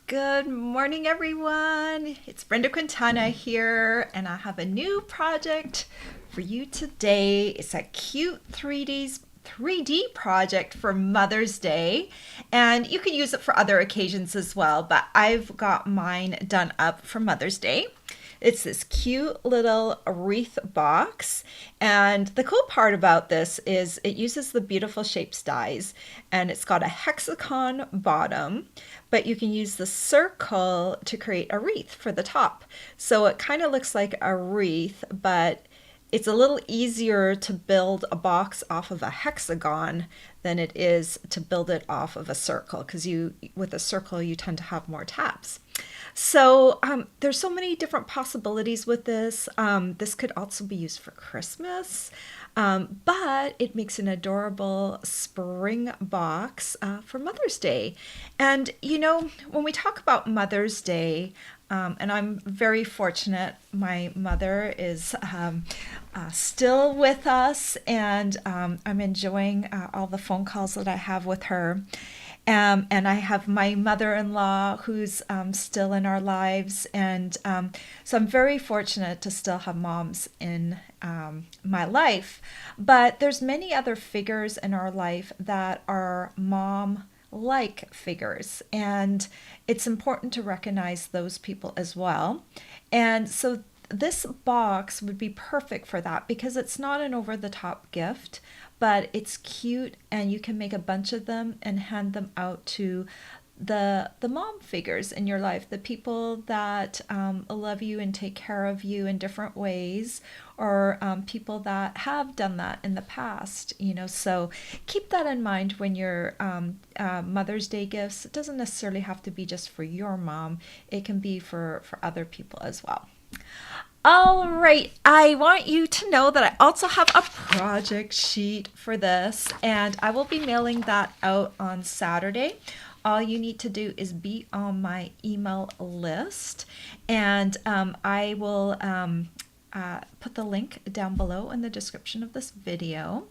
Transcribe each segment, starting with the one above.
Good morning, everyone. It's Brenda Quintana here, and I have a new project for you today. It's a cute 3D project for Mother's Day, and you can use it for other occasions as well, but I've got mine done up for Mother's Day. It's this cute little wreath box. And the cool part about this is it uses the beautiful shapes dies, and it's got a hexagon bottom, but you can use the circle to create a wreath for the top. So it kind of looks like a wreath, but it's a little easier to build a box off of a hexagon than it is to build it off of a circle, because you with a circle you tend to have more tabs. So there's so many different possibilities with this. This could also be used for Christmas, but it makes an adorable spring box for Mother's Day. And when we talk about Mother's Day, and I'm very fortunate, my mother is still with us, and I'm enjoying all the phone calls that I have with her. And I have my mother-in-law who's still in our lives. And so I'm very fortunate to still have moms in my life. But there's many other figures in our life that are mom-like figures. And it's important to recognize those people as well. And so this box would be perfect for that because it's not an over-the-top gift, but it's cute, and you can make a bunch of them and hand them out to the mom figures in your life, the people that love you and take care of you in different ways, or people that have done that in the past. So keep that in mind when you're Mother's Day gifts. It doesn't necessarily have to be just for your mom. It can be for other people as well. All right, I want you to know that I also have a project sheet for this, and I will be mailing that out on Saturday. All you need to do is be on my email list, and I will put the link down below in the description of this video.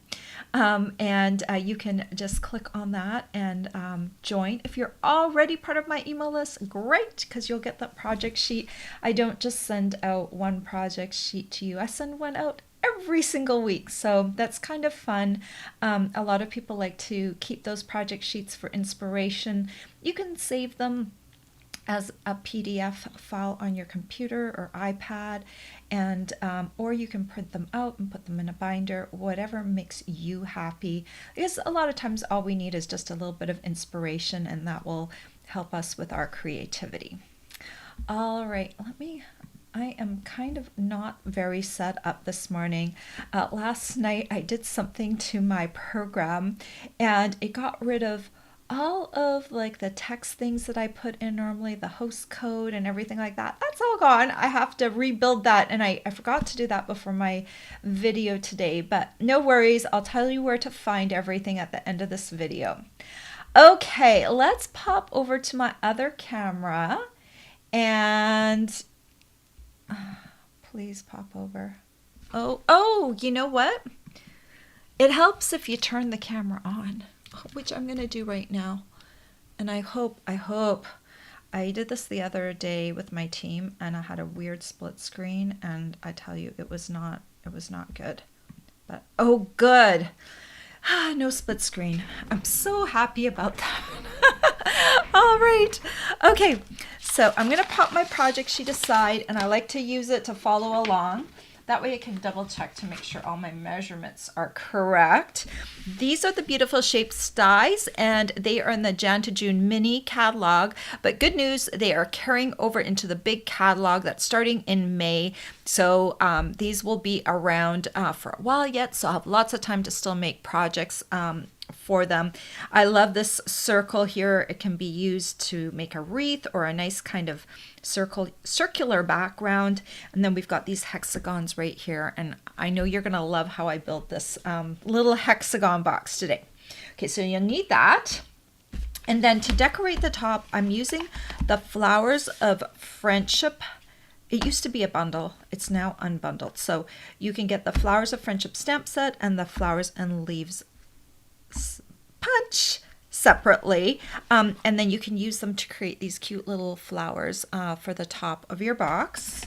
And you can just click on that and join. If you're already part of my email list, great, because you'll get that project sheet. I don't just send out one project sheet to you. I send one out every single week. So that's kind of fun. A lot of people like to keep those project sheets for inspiration. You can save them as a PDF file on your computer or iPad, and or you can print them out and put them in a binder, whatever makes you happy. Because a lot of times all we need is just a little bit of inspiration, and that will help us with our creativity. All right, I am kind of not very set up this morning. Last night I did something to my program, and it got rid of all of like the text things that I put in normally, the host code and everything like that. That's all gone. I have to rebuild that, and I forgot to do that before my video today, but no worries. I'll tell you where to find everything at the end of this video. Okay, let's pop over to my other camera, and please pop over. Oh, you know what? It helps if you turn the camera on, which I'm going to do right now. And I hope, I did this the other day with my team, and I had a weird split screen, and I tell you, it was not good. But, oh, good. No split screen. I'm so happy about that. All right. Okay. So I'm going to pop my project sheet aside, and I like to use it to follow along. That way I can double check to make sure all my measurements are correct. These are the beautiful shapes dies, and they are in the Jan to June mini catalog. But good news, they are carrying over into the big catalog that's starting in May. So these will be around for a while yet. So I'll have lots of time to still make projects for them. I love this circle here. It can be used to make a wreath or a nice kind of circular background. And then we've got these hexagons right here. And I know you're going to love how I built this little hexagon box today. Okay, so you'll need that. And then to decorate the top, I'm using the Flowers of Friendship. It used to be a bundle. It's now unbundled. So you can get the Flowers of Friendship stamp set and the Flowers and Leaves punch separately. And then you can use them to create these cute little flowers for the top of your box.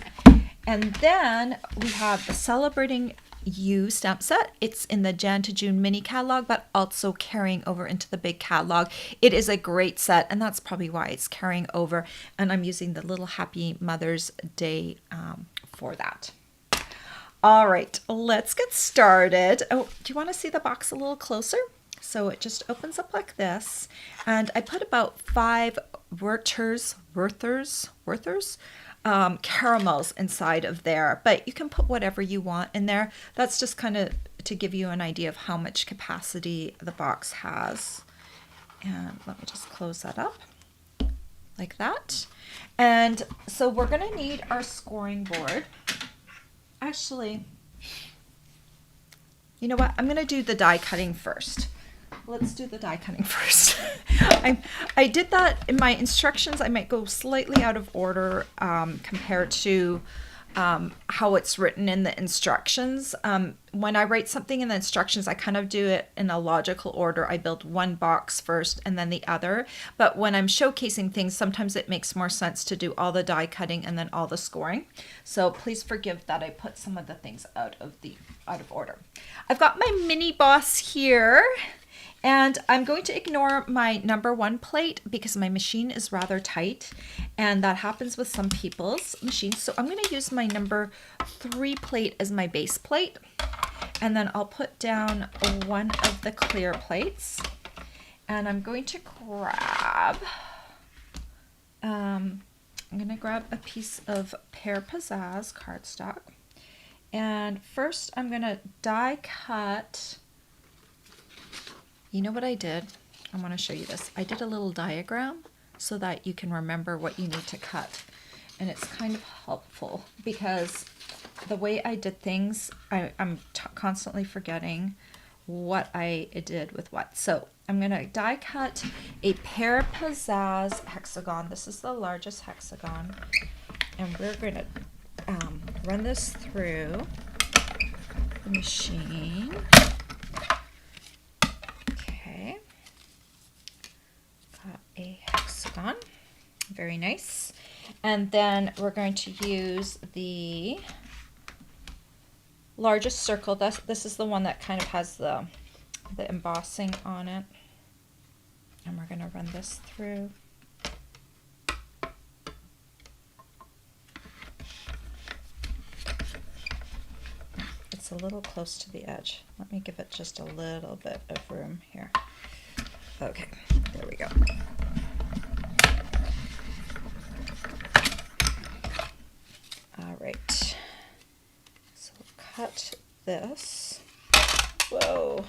And then we have the Celebrating You stamp set. It's in the Jan to June mini catalog, but also carrying over into the big catalog. It is a great set, and that's probably why it's carrying over. And I'm using the little Happy Mother's Day for that. All right, let's get started. Oh, do you want to see the box a little closer? So it just opens up like this, and I put about 5 Werther's caramels inside of there, but you can put whatever you want in there. That's just kind of to give you an idea of how much capacity the box has. And let me just close that up like that. And so we're going to need our scoring board. Actually, you know what? I'm going to do the die cutting first. Let's do the die cutting first. I did that in my instructions. I might go slightly out of order compared to how it's written in the instructions. When I write something in the instructions, I kind of do it in a logical order. I build one box first and then the other. But when I'm showcasing things, sometimes it makes more sense to do all the die cutting and then all the scoring. So please forgive that I put some of the things out of order. I've got my mini boss here. And I'm going to ignore my number 1 plate because my machine is rather tight, and that happens with some people's machines. So I'm going to use my number 3 plate as my base plate, and then I'll put down one of the clear plates, and I'm going to grab a piece of Pear Pizzazz cardstock, and first I'm going to die cut. You know what I did? I want to show you this. I did a little diagram so that you can remember what you need to cut. And it's kind of helpful because the way I did things, I'm constantly forgetting what I did with what. So I'm going to die cut a Pear Pizzazz hexagon. This is the largest hexagon. And we're going to run this through the machine. Got a hexagon, very nice. And then we're going to use the largest circle. This is the one that kind of has the embossing on it. And we're going to run this through. It's a little close to the edge. Let me give it just a little bit of room here. Okay, there we go. All right, so cut this. Whoa,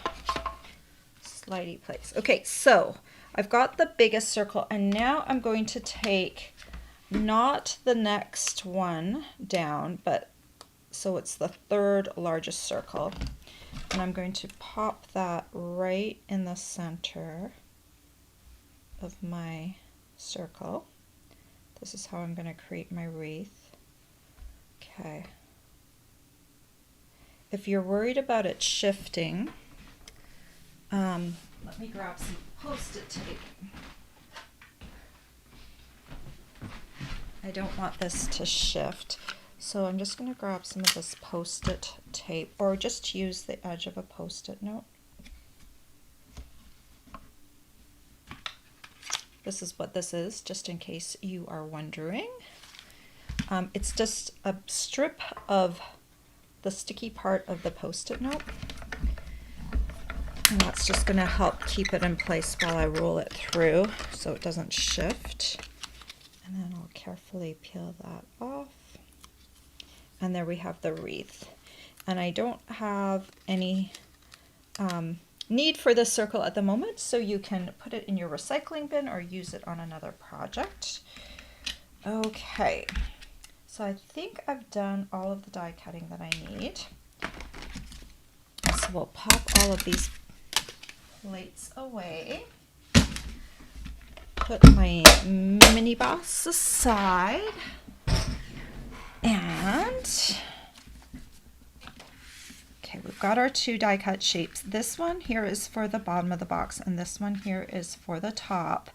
slidey place. Okay, so I've got the biggest circle, and now I'm going to take not the next one down, but so it's the 3rd largest circle. And I'm going to pop that right in the center of my circle. This is how I'm going to create my wreath. Okay. If you're worried about it shifting, let me grab some Post-it tape. I don't want this to shift. So I'm just going to grab some of this Post-it tape, or just use the edge of a Post-it note. This is what this is, just in case you are wondering. It's just a strip of the sticky part of the Post-it note. And that's just going to help keep it in place while I roll it through so it doesn't shift. And then I'll carefully peel that off. And there we have the wreath. And I don't have any need for this circle at the moment, so you can put it in your recycling bin or use it on another project. Okay, so I think I've done all of the die cutting that I need. So we'll pop all of these plates away. Put my mini boss aside. And okay, we've we've got our two die cut shapes. This one here is for the bottom of the box and this one here is for the top.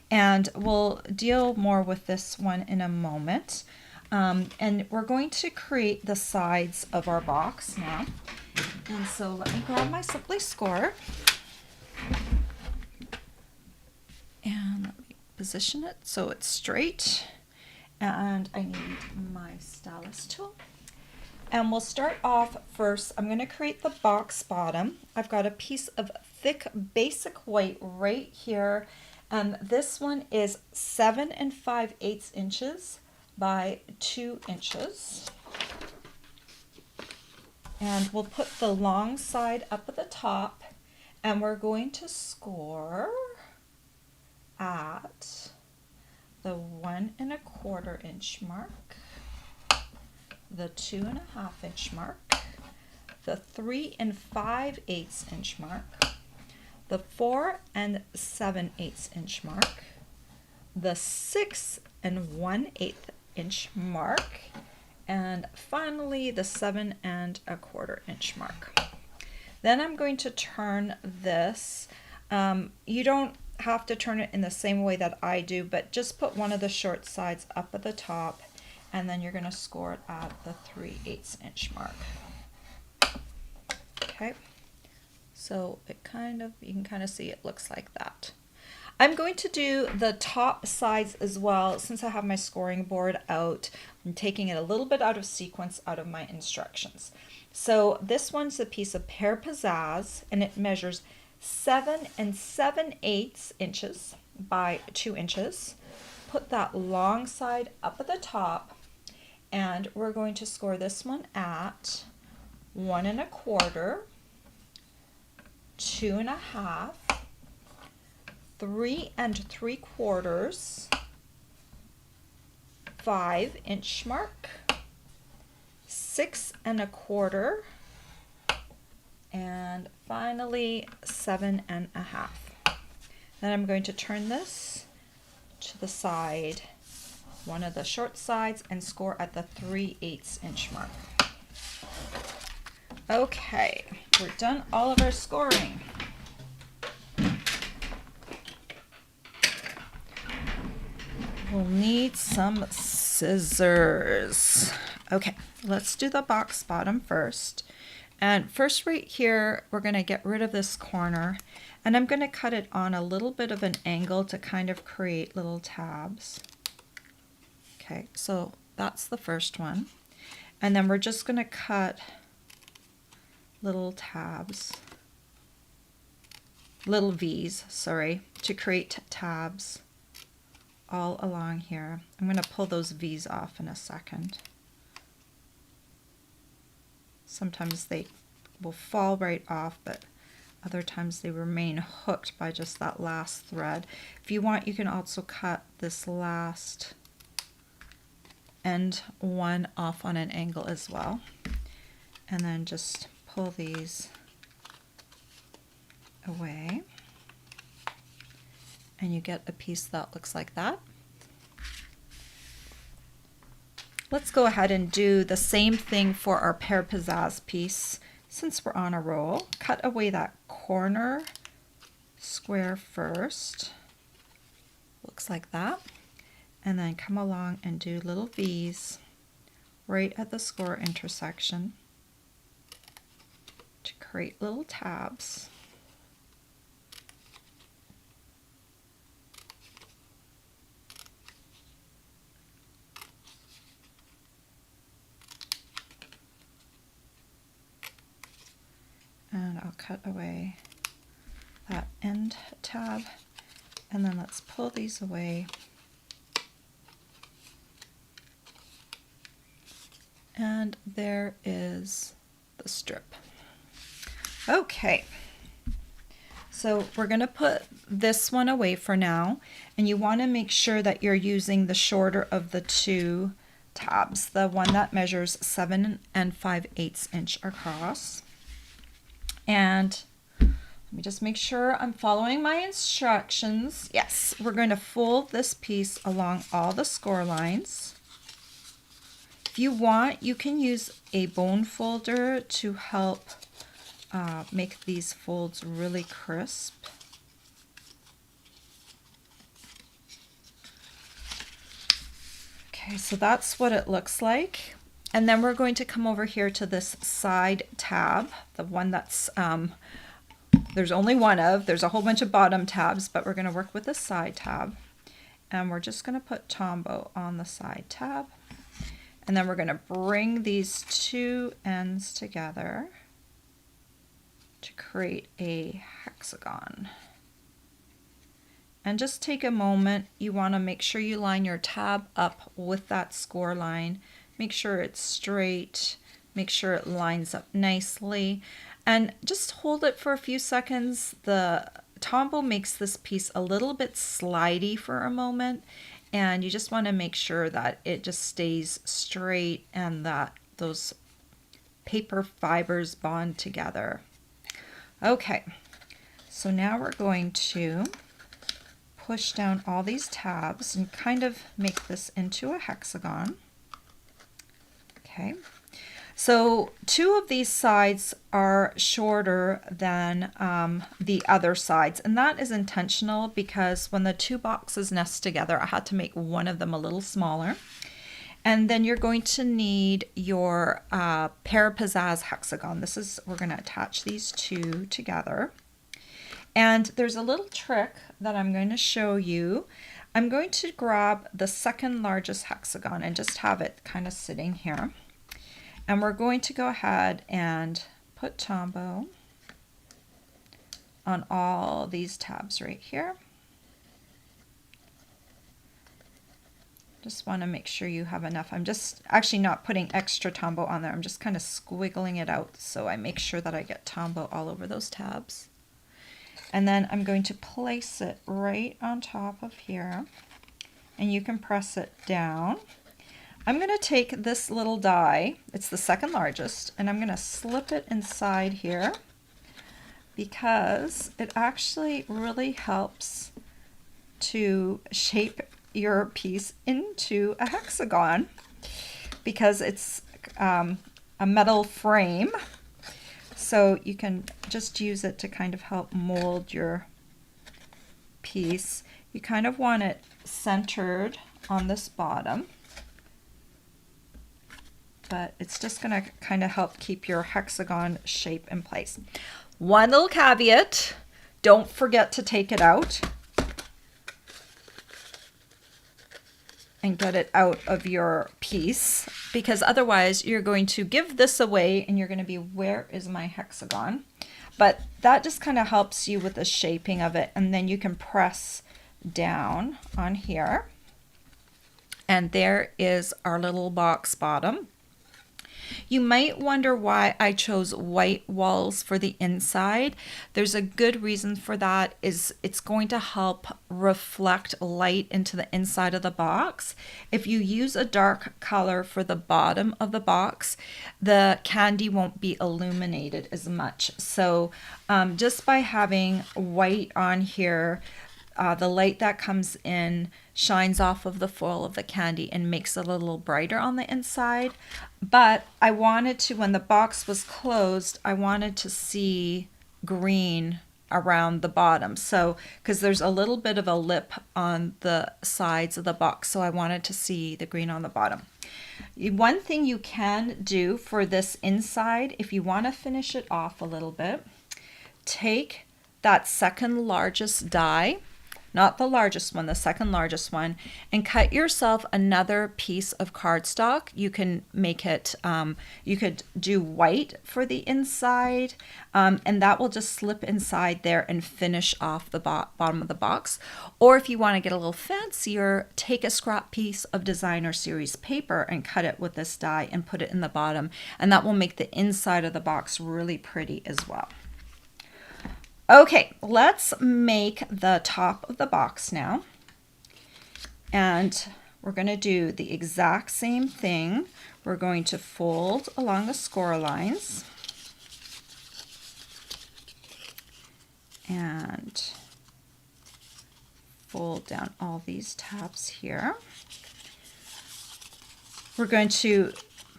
And we'll deal more with this one in a moment. And we're going to create the sides of our box now. And so let me grab my Simply Score. And let me position it so it's straight. And I need my stylus tool. And we'll start off first. I'm going to create the box bottom. I've got a piece of thick basic white right here. And this one is 7 5/8 inches by 2 inches. And we'll put the long side up at the top. And we're going to score at the 1 1/4 inch mark, the 2 1/2 inch mark, the 3 5/8 inch mark, the 4 7/8 inch mark, the 6 1/8 inch mark, and finally the 7 1/4 inch mark. Then I'm going to turn this. You don't have to turn it in the same way that I do, but just put one of the short sides up at the top, and then you're going to score it at the 3/8 inch mark. Okay, so it you can kind of see it looks like that. I'm going to do the top sides as well. Since I have my scoring board out, I'm taking it a little bit out of sequence out of my instructions. So this one's a piece of pear pizzazz, and it measures 7 7/8 inches by 2 inches. Put that long side up at the top, and we're going to score this one at 1 1/4, 2 1/2, 3 3/4, 5 inch mark, 6 1/4, and finally 7 1/2. Then I'm going to turn this to the side, one of the short sides, and score at the 3/8 inch mark. Okay, we're done all of our scoring. We'll need some scissors. Okay, let's do the box bottom first. And first right here, we're going to get rid of this corner, and I'm going to cut it on a little bit of an angle to kind of create little tabs. Okay, so that's the first one. And then we're just going to cut little tabs, little V's, sorry, to create tabs all along here. I'm going to pull those V's off in a second. Sometimes they will fall right off, but other times they remain hooked by just that last thread. If you want, you can also cut this last end one off on an angle as well. And then just pull these away. And you get a piece that looks like that. Let's go ahead and do the same thing for our pear pizzazz piece. Since we're on a roll, cut away that corner square first. Looks like that. And then come along and do little V's right at the score intersection to create little tabs. And I'll cut away that end tab, and then let's pull these away. And there is the strip. Okay, so we're going to put this one away for now, and you want to make sure that you're using the shorter of the two tabs, the one that measures 7 5/8 inch across. And let me just make sure I'm following my instructions. Yes, we're going to fold this piece along all the score lines. If you want, you can use a bone folder to help make these folds really crisp. Okay, so that's what it looks like. And then we're going to come over here to this side tab, the one that's, there's only one of, there's a whole bunch of bottom tabs, but we're going to work with the side tab. And we're just going to put Tombow on the side tab. And then we're going to bring these two ends together to create a hexagon. And just take a moment. You want to make sure you line your tab up with that score line. Make sure it's straight. Make sure it lines up nicely. And just hold it for a few seconds. The Tombow makes this piece a little bit slidey for a moment. And you just want to make sure that it just stays straight and that those paper fibers bond together. Okay, so now we're going to push down all these tabs and kind of make this into a hexagon. Okay, so two of these sides are shorter than the other sides, and that is intentional because when the two boxes nest together, I had to make one of them a little smaller. And then you're going to need your Pear Pizzazz hexagon. This is, we're going to attach these two together. And there's a little trick that I'm going to show you. I'm going to grab the second largest hexagon and just have it kind of sitting here. And we're going to go ahead and put Tombow on all these tabs right here. Just want to make sure you have enough. I'm just actually not putting extra Tombow on there. I'm just kind of squiggling it out so I make sure that I get Tombow all over those tabs. And then I'm going to place it right on top of here, and you can press it down. I'm going to take this little die, it's the second largest, and I'm going to slip it inside here because it actually really helps to shape your piece into a hexagon because it's a metal frame. So you can just use it to kind of help mold your piece. You kind of want it centered on this bottom, but it's just going to kind of help keep your hexagon shape in place. One little caveat, don't forget to take it out and get it out of your piece, because otherwise you're going to give this away and you're going to be, where is my hexagon? But that just kind of helps you with the shaping of it, and then you can press down on here, and there is our little box bottom. You might wonder why I chose white walls for the inside. There's a good reason for that. Is it's going to help reflect light into the inside of the box. If you use a dark color for the bottom of the box, the candy won't be illuminated as much. So just by having white on here, the light that comes in shines off of the foil of the candy and makes it a little brighter on the inside. But I wanted to, when the box was closed, I wanted to see green around the bottom. So, because there's a little bit of a lip on the sides of the box, so I wanted to see the green on the bottom. One thing you can do for this inside, if you want to finish it off a little bit, take that second largest die, not the largest one, the second largest one, and cut yourself another piece of cardstock. You can make it, you could do white for the inside, and that will just slip inside there and finish off the bottom of the box. Or if you want to get a little fancier, take a scrap piece of designer series paper and cut it with this die and put it in the bottom, and that will make the inside of the box really pretty as well. Okay, let's make the top of the box now. And we're going to do the exact same thing. We're going to fold along the score lines. And fold down all these tabs here. We're going to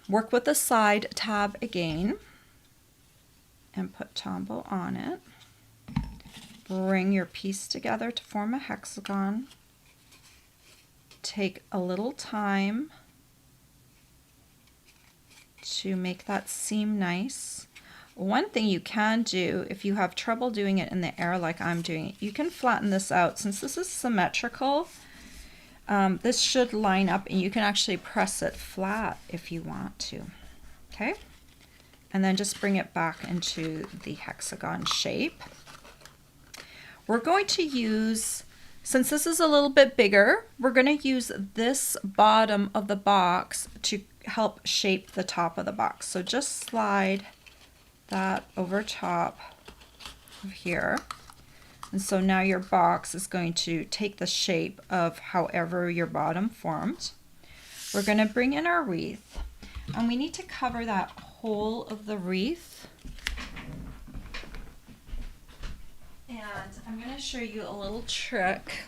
work with the side tab again. and put Tombow on it. Bring your piece together to form a hexagon. Take a little time to make that seam nice. One thing you can do if you have trouble doing it in the air like I'm doing it, you can flatten this out. Since this is symmetrical, this should line up, and you can actually press it flat if you want to. Okay, and then just bring it back into the hexagon shape. We're going to use, since this is a little bit bigger, we're going to use this bottom of the box to help shape the top of the box. So just slide that over top of here. And so now your box is going to take the shape of however your bottom formed. We're going to bring in our wreath, and we need to cover that whole of the wreath. And I'm going to show you a little trick.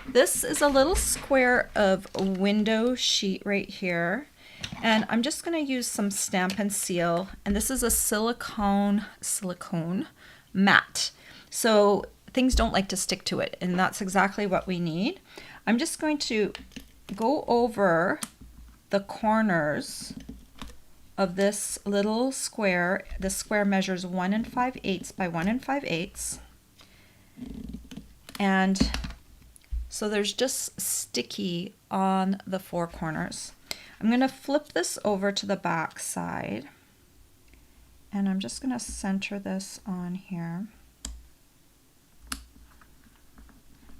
This is a little square of window sheet right here. And I'm just going to use some Stampin' Seal, and this is a silicone mat. So things don't like to stick to it, and that's exactly what we need. I'm just going to go over the corners of this little square. This square measures 1 5/8 by 1 5/8. And so there's just sticky on the four corners. I'm going to flip this over to the back side, and I'm just going to center this on here.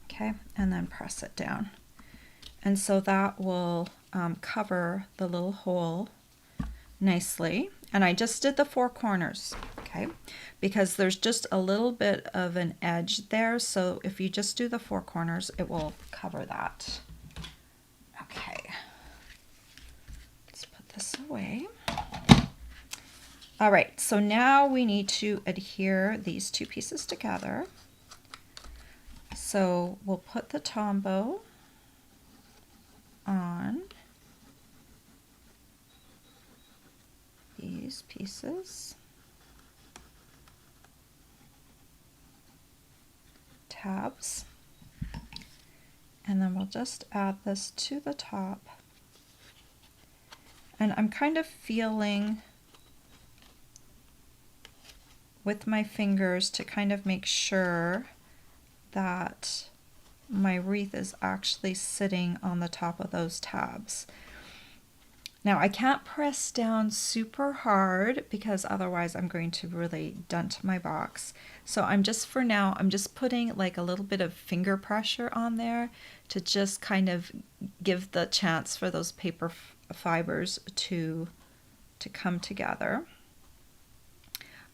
Okay, and then press it down. And so that will cover the little hole nicely. And I just did the four corners, okay, because there's just a little bit of an edge there. So if you just do the four corners, it will cover that. Okay. This away. All right, so now we need to adhere these two pieces together. So we'll put the Tombow on these pieces, tabs, and then we'll just add this to the top. And I'm kind of feeling with my fingers to kind of make sure that my wreath is actually sitting on the top of those tabs. Now I can't press down super hard because otherwise I'm going to really dent my box. So I'm just, for now, I'm just putting like a little bit of finger pressure on there to just kind of give the chance for those paper fibers to come together.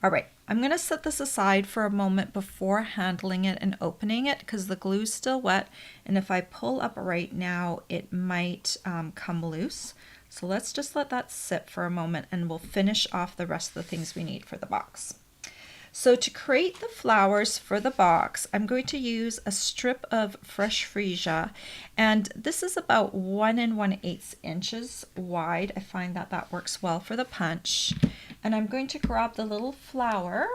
All right, I'm going to set this aside for a moment before handling it and opening it because the glue's still wet, and if I pull up right now it might come loose. So let's just let that sit for a moment, and we'll finish off the rest of the things we need for the box. So to create the flowers for the box, I'm going to use a strip of fresh freesia, and this is about 1 1/8 inches wide. I find that that works well for the punch. And I'm going to grab the little flower.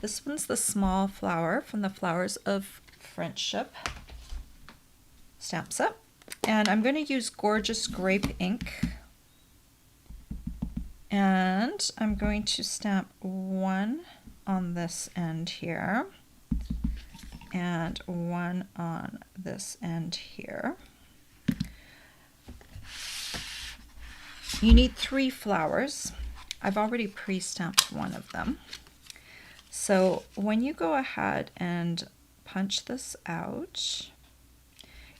This one's the small flower from the Flowers of Friendship stamp set. And I'm going to use Gorgeous Grape ink. And I'm going to stamp one on this end here and one on this end here. You need 3 flowers. I've already pre-stamped one of them. So when you go ahead and punch this out,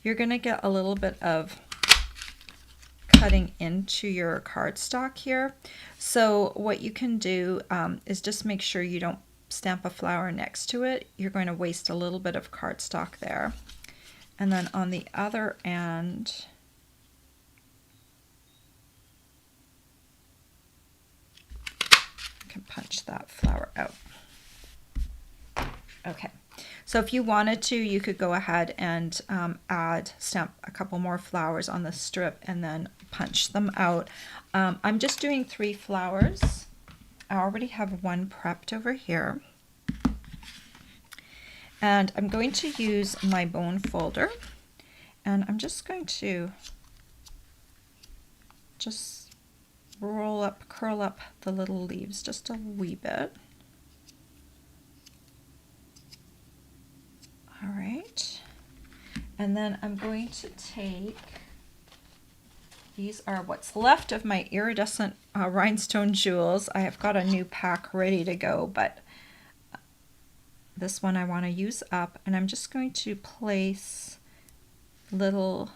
you're going to get a little bit of cutting into your cardstock here. So what you can do is just make sure you don't stamp a flower next to it. You're going to waste a little bit of cardstock there. And then on the other end, you can punch that flower out. Okay. So if you wanted to, you could go ahead and stamp a couple more flowers on the strip and then punch them out. I'm just doing 3 flowers. I already have one prepped over here. And I'm going to use my bone folder, and I'm just going to just roll up, curl up the little leaves just a wee bit. All right. And then I'm going to take, these are what's left of my iridescent rhinestone jewels. I have got a new pack ready to go, but this one I want to use up, and I'm just going to place little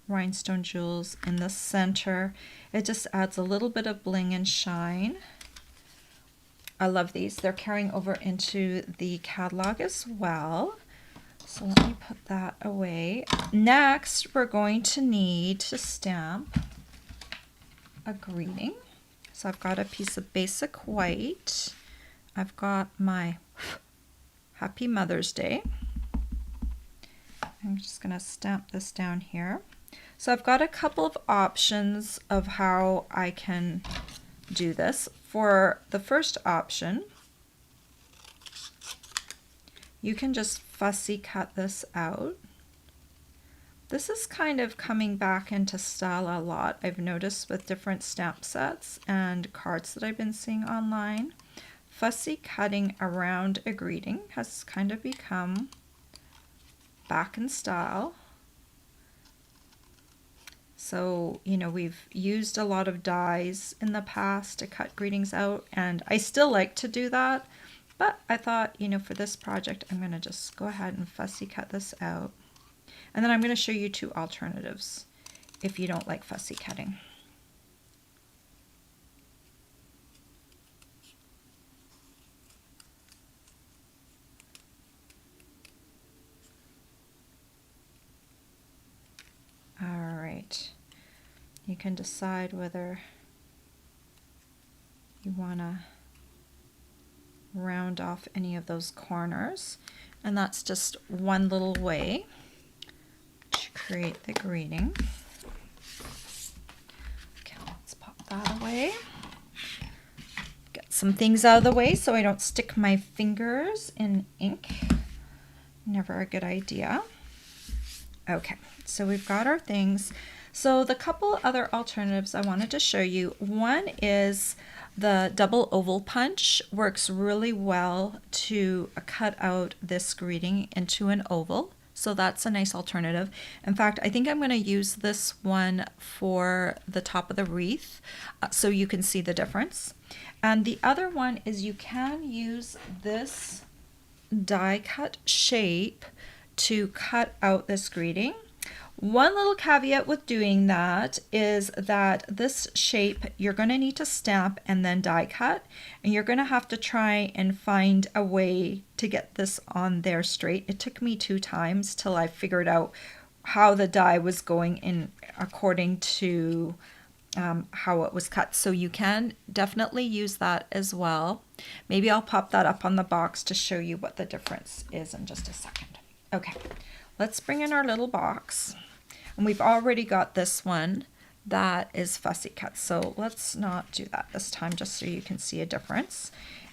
rhinestone jewels in the center. It just adds a little bit of bling and shine. I love these. They're carrying over into the catalog as well. So let me put that away. Next, we're going to need to stamp a greeting. So I've got a piece of basic white. I've got my Happy Mother's Day. I'm just going to stamp this down here. So I've got a couple of options of how I can do this. For the first option, you can just fussy cut this out. This is kind of coming back into style a lot, I've noticed, with different stamp sets and cards that I've been seeing online. Fussy cutting around a greeting has kind of become back in style. So, you know, we've used a lot of dies in the past to cut greetings out, and I still like to do that. But I thought, you know, for this project, I'm going to just go ahead and fussy cut this out. And then I'm going to show you two alternatives if you don't like fussy cutting. All right. You can decide whether you want to round off any of those corners, and that's just one little way to create the greeting. Okay, let's pop that away. Get some things out of the way so I don't stick my fingers in ink. Never a good idea. Okay, so we've got our things. So the couple other alternatives I wanted to show you, one is the double oval punch. Works really well to cut out this greeting into an oval. So that's a nice alternative. In fact, I think I'm going to use this one for the top of the wreath so you can see the difference. And the other one is you can use this die cut shape to cut out this greeting. One little caveat with doing that is that this shape you're going to need to stamp and then die cut, and you're going to have to try and find a way to get this on there straight. It took me 2 times till I figured out how the die was going in according to how it was cut. So you can definitely use that as well. Maybe I'll pop that up on the box to show you what the difference is in just a second. Okay, let's bring in our little box. And we've already got this one that is fussy cut. So let's not do that this time, just so you can see a difference.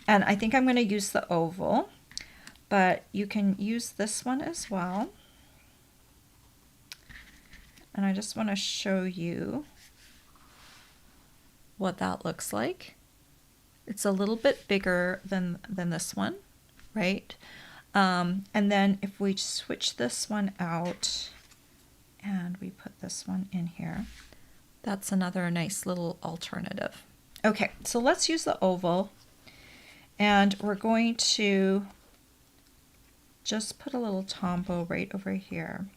And I think I'm going to use the oval, but you can use this one as well. And I just want to show you what that looks like. It's a little bit bigger than this one, right? And then if we switch this one out and we put this one in here, that's another nice little alternative. Okay, so let's use the oval, and we're going to just put a little tombow right over here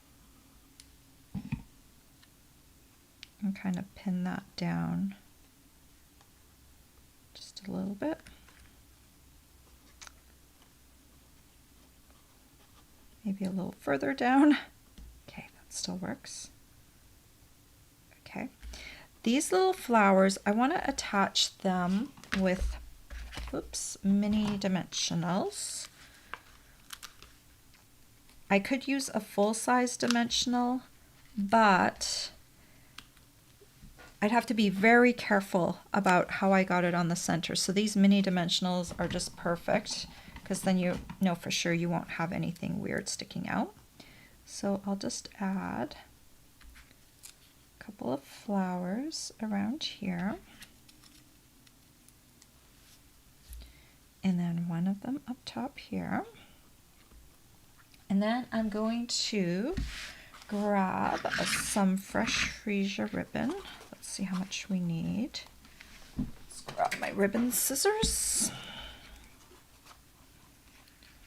and kind of pin that down just a little bit. Maybe a little further down. Okay, that still works. Okay, these little flowers, I want to attach them with, mini dimensionals. I could use a full-size dimensional, but I'd have to be very careful about how I got it on the center. So these mini dimensionals are just perfect because then you know for sure you won't have anything weird sticking out. So I'll just add a couple of flowers around here. And then one of them up top here. And then I'm going to grab some fresh freesia ribbon. Let's see how much we need. Let's grab my ribbon scissors.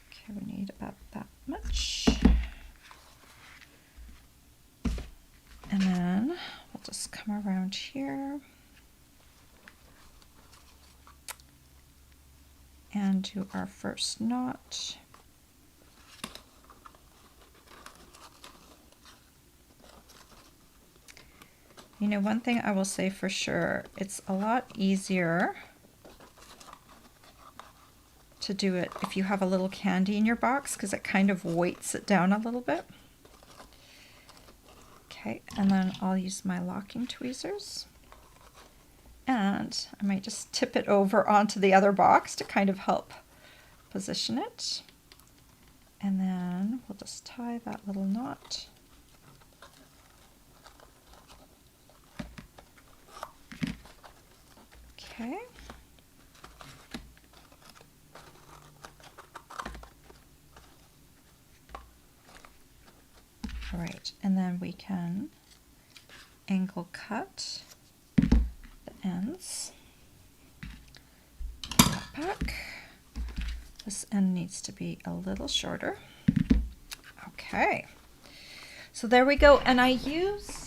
Okay, we need about that much. And then we'll just come around here and do our first knot. You know, one thing I will say for sure, it's a lot easier to do it if you have a little candy in your box because it kind of weights it down a little bit. Okay, and then I'll use my locking tweezers. And I might just tip it over onto the other box to kind of help position it. And then we'll just tie that little knot. Okay. All right, and then we can angle cut the ends. Cut back. This end needs to be a little shorter. Okay, so there we go, and I used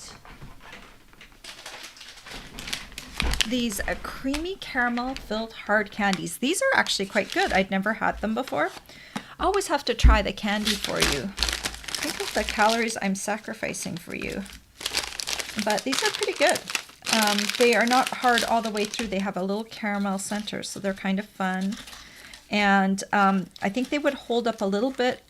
these creamy caramel filled hard candies. These are actually quite good. I'd never had them before. I always have to try the candy for you. Think of the calories I'm sacrificing for you. But these are pretty good. They are not hard all the way through. They have a little caramel center, so they're kind of fun. And I think they would hold up a little bit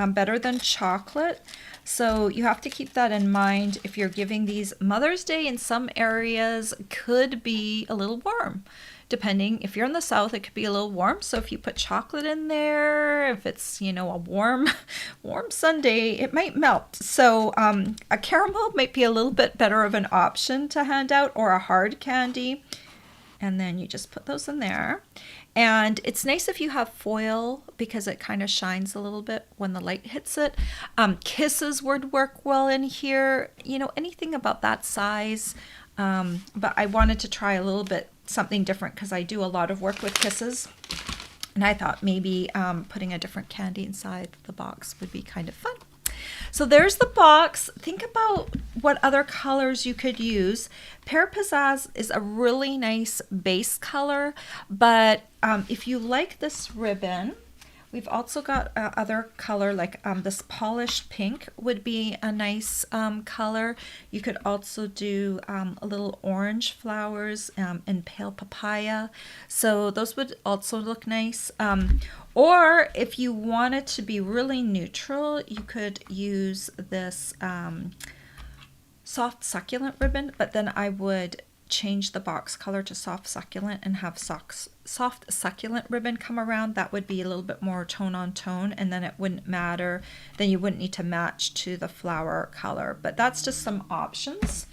better than chocolate. So you have to keep that in mind if you're giving these. Mother's Day in some areas could be a little warm. Depending, if you're in the South, it could be a little warm. So if you put chocolate in there, if it's, you know, a warm Sunday, it might melt. So a caramel might be a little bit better of an option to hand out, or a hard candy. And then you just put those in there. And it's nice if you have foil because it kind of shines a little bit when the light hits it. Kisses would work well in here, you know, anything about that size. But I wanted to try a little bit something different because I do a lot of work with kisses. And I thought maybe putting a different candy inside the box would be kind of fun. So there's the box. Think about what other colors you could use. Pear Pizzazz is a really nice base color, but if you like this ribbon, we've also got other color like this polished pink would be a nice color. You could also do a little orange flowers and pale papaya. So those would also look nice. Or if you wanted to be really neutral, you could use this soft succulent ribbon, but then I would change the box color to soft succulent and have soft succulent ribbon come around. That would be a little bit more tone on tone, and then it wouldn't matter. Then you wouldn't need to match to the flower color, but that's just some options.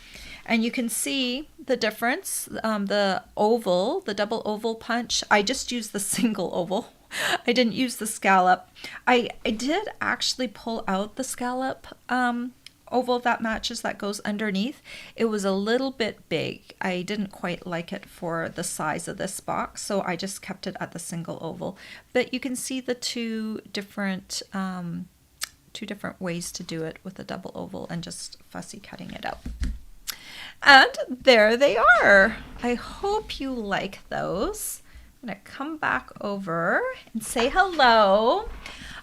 And you can see the difference. The oval, the double oval punch, I just used the single oval. I didn't use the scallop. I did actually pull out the scallop oval that matches that goes underneath. It was a little bit big. I didn't quite like it for the size of this box, so I just kept it at the single oval. But you can see the two different ways to do it with a double oval and just fussy cutting it out. And there they are. I hope you like those. I'm going to come back over and say hello.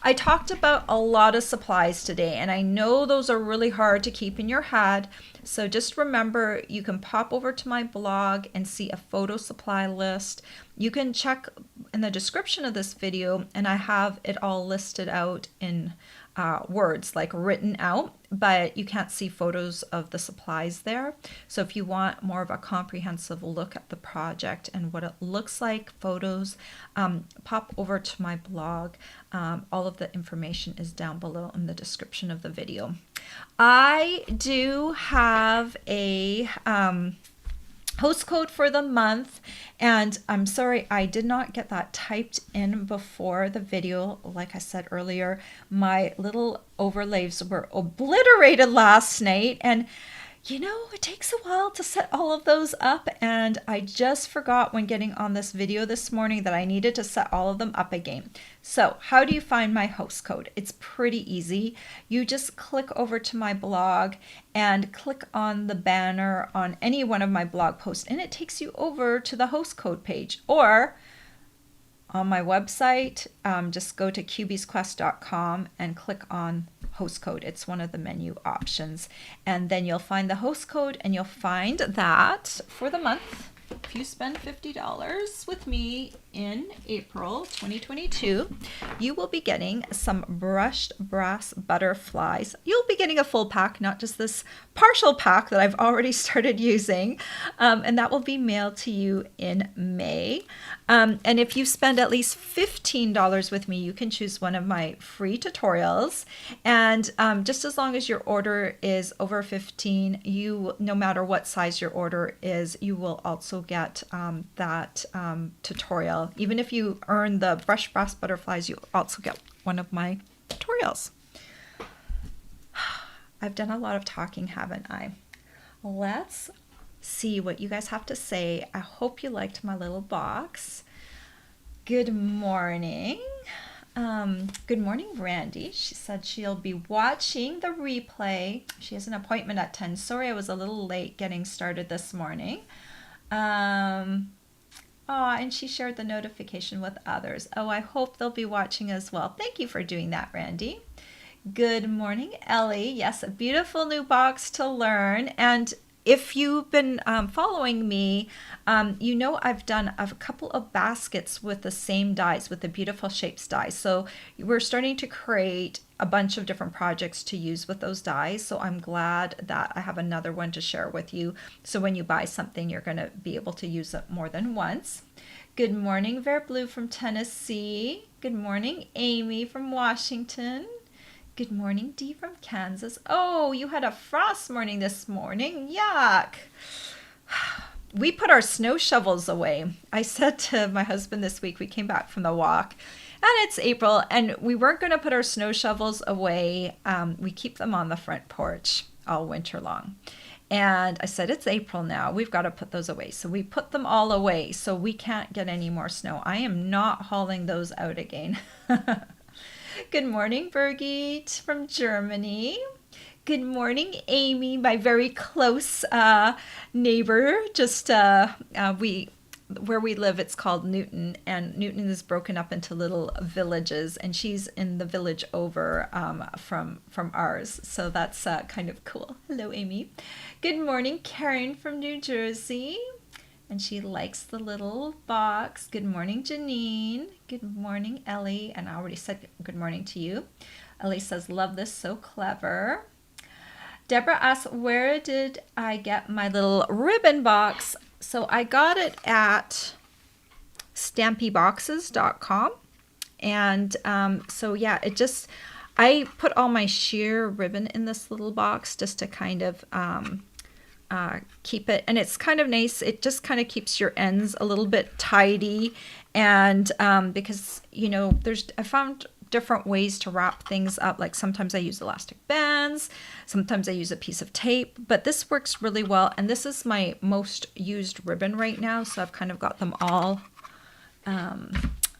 I talked about a lot of supplies today, and I know those are really hard to keep in your head. So just remember, you can pop over to my blog and see a photo supply list. You can check in the description of this video, and I have it all listed out in words like written out, but you can't see photos of the supplies there. So if you want more of a comprehensive look at the project and what it looks like, photos, pop over to my blog. All of the information is down below in the description of the video. I do have a host code for the month, and I'm sorry I did not get that typed in before the video. Like I said earlier, my little overlays were obliterated last night, and you know, it takes a while to set all of those up, and I just forgot when getting on this video this morning that I needed to set all of them up again. So how do you find my host code? It's pretty easy. You just click over to my blog and click on the banner on any one of my blog posts, and it takes you over to the host code page. Or on my website, just go to cubiesquest.com and click on host code. It's one of the menu options. And then you'll find the host code, and you'll find that for the month, if you spend $50 with me in April 2022, you will be getting some brushed brass butterflies. You'll be getting a full pack, not just this partial pack that I've already started using. And that will be mailed to you in May. And if you spend at least $15 with me, you can choose one of my free tutorials. And just as long as your order is over 15, no matter what size your order is, you will also get that tutorial. Even if you earn the brushed brass butterflies, you also get one of my tutorials. I've done a lot of talking, haven't I? Let's see what you guys have to say. I hope you liked my little box. Good morning. Good morning, Randy. She said she'll be watching the replay. She has an appointment at 10. Sorry, I was a little late getting started this morning. And she shared the notification with others. Oh, I hope they'll be watching as well. Thank you for doing that, Randy. Good morning, Ellie. Yes, a beautiful new box to learn. And if you've been following me, you know I've done a couple of baskets with the same dies, with the beautiful shapes dies. So we're starting to create a bunch of different projects to use with those dies. So I'm glad that I have another one to share with you. So when you buy something, you're going to be able to use it more than once. Good morning, Ver Blue from Tennessee. Good morning, Amy from Washington. Good morning, Dee from Kansas. Oh, you had a frost morning this morning. Yuck. We put our snow shovels away. I said to my husband this week, we came back from the walk, and it's April, and we weren't going to put our snow shovels away. We keep them on the front porch all winter long. And I said, it's April now. We've got to put those away. So we put them all away so we can't get any more snow. I am not hauling those out again. Good morning, Birgit from Germany. Good morning, Amy, my very close neighbor. Just where we live, it's called Newton, and Newton is broken up into little villages, and she's in the village over from ours. So that's kind of cool. Hello, Amy. Good morning, Karen from New Jersey. And she likes the little box. Good morning, Janine. Good morning, Ellie. And I already said good morning to you. Ellie says, love this, so clever. Deborah asks, where did I get my little ribbon box? So I got it at stampyboxes.com. And so yeah, I put all my sheer ribbon in this little box just to kind of keep it, and it's kind of nice. It just kind of keeps your ends a little bit tidy, and because I found different ways to wrap things up. Like sometimes I use elastic bands, sometimes I use a piece of tape, but this works really well. And this is my most used ribbon right now, so I've kind of got them all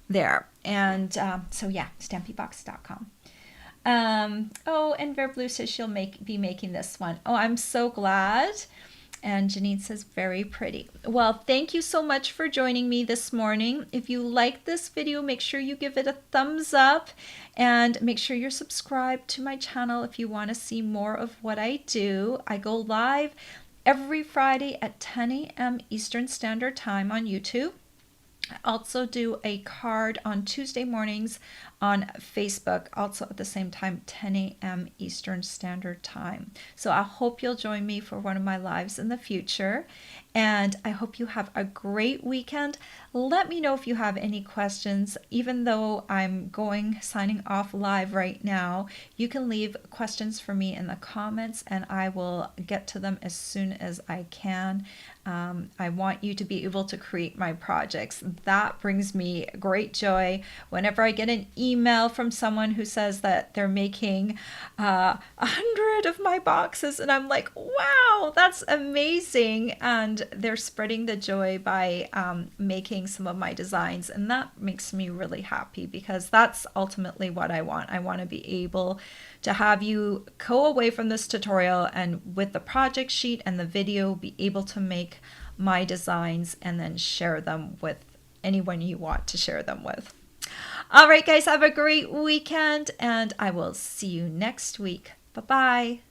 there. And so yeah, stampybox.com. And Ver Blue says she'll be making this one. Oh, I'm so glad. And Janine says, very pretty. Well, thank you so much for joining me this morning. If you like this video, make sure you give it a thumbs up, and make sure you're subscribed to my channel if you want to see more of what I do. I go live every Friday at 10 a.m. Eastern Standard Time on YouTube. I also do a card on Tuesday mornings on Facebook, also at the same time, 10 a.m. Eastern Standard Time. So I hope you'll join me for one of my lives in the future. And I hope you have a great weekend. Let me know if you have any questions. Even though I'm signing off live right now, you can leave questions for me in the comments and I will get to them as soon as I can. I want you to be able to create my projects. That brings me great joy. Whenever I get an email from someone who says that they're making 100 of my boxes, and I'm like, wow, that's amazing. And they're spreading the joy by making some of my designs. And that makes me really happy because that's ultimately what I want. I want to be able to have you go away from this tutorial and with the project sheet and the video be able to make my designs and then share them with anyone you want to share them with. All right, guys, have a great weekend and I will see you next week. Bye-bye.